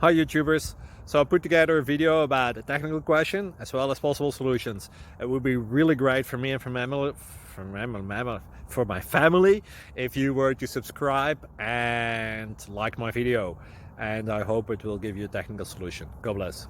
Hi YouTubers! So I put together a video about a technical question as well as possible solutions. It would be really great for me and for my family if you were to subscribe and like my video, and I hope it will give you a technical solution. God bless.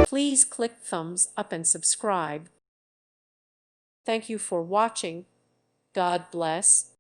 Please click thumbs up and subscribe. Thank you for watching. God bless.